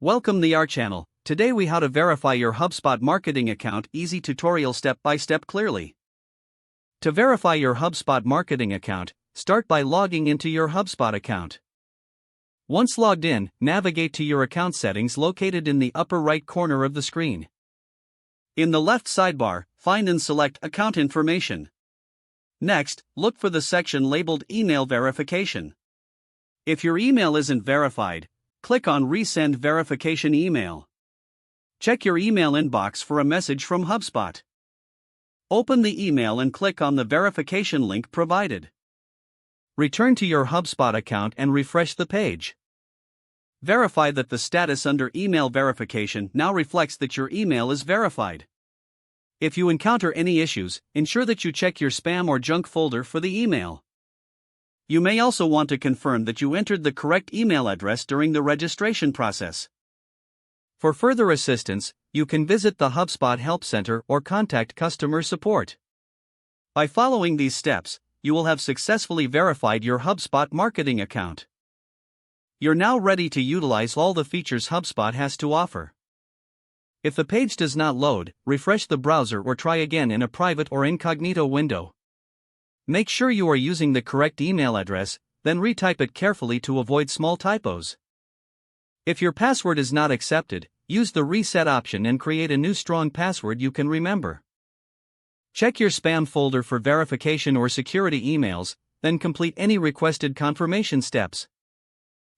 Welcome to our channel. Today we how to verify your HubSpot marketing account. Easy tutorial step by step clearly. To verify your HubSpot marketing account, start by logging into your HubSpot account. Once logged in, navigate to your account settings located in the upper right corner of the screen. In the left sidebar, find and select Account Information. Next, look for the section labeled Email Verification. If your email isn't verified, click on Resend Verification Email. Check your email inbox for a message from HubSpot. Open the email and click on the verification link provided. Return to your HubSpot account and refresh the page. Verify that the status under Email Verification now reflects that your email is verified. If you encounter any issues, ensure that you check your spam or junk folder for the email. You may also want to confirm that you entered the correct email address during the registration process. For further assistance, you can visit the HubSpot Help Center or contact customer support. By following these steps, you will have successfully verified your HubSpot marketing account. You're now ready to utilize all the features HubSpot has to offer. If the page does not load, refresh the browser or try again in a private or incognito window. Make sure you are using the correct email address, then retype it carefully to avoid small typos. If your password is not accepted, use the reset option and create a new strong password you can remember. Check your spam folder for verification or security emails, then complete any requested confirmation steps.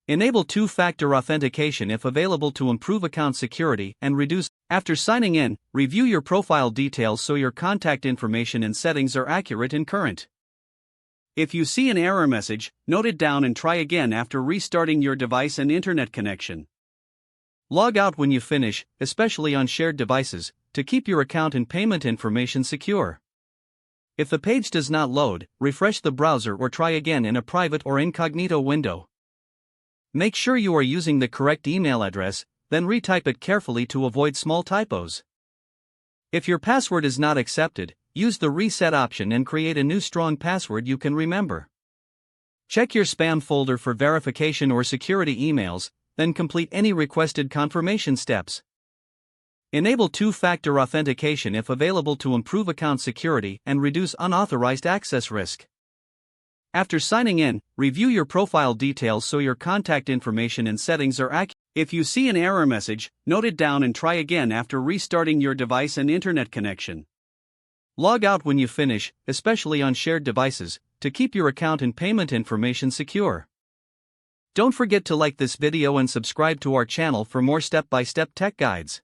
Enable two-factor authentication if available to improve account security and reduce. After signing in, review your profile details so your contact information and settings are accurate and current. If you see an error message, note it down and try again after restarting your device and internet connection. Log out when you finish, especially on shared devices, to keep your account and payment information secure. If the page does not load, refresh the browser or try again in a private or incognito window. Make sure you are using the correct email address, then retype it carefully to avoid small typos. If your password is not accepted, use the reset option and create a new strong password you can remember. Check your spam folder for verification or security emails, then complete any requested confirmation steps. Enable two-factor authentication if available to improve account security and reduce unauthorized access risk. After signing in, review your profile details so your contact information and settings are accurate. If you see an error message, note it down and try again after restarting your device and internet connection. Log out when you finish, especially on shared devices, to keep your account and payment information secure. Don't forget to like this video and subscribe to our channel for more step-by-step tech guides.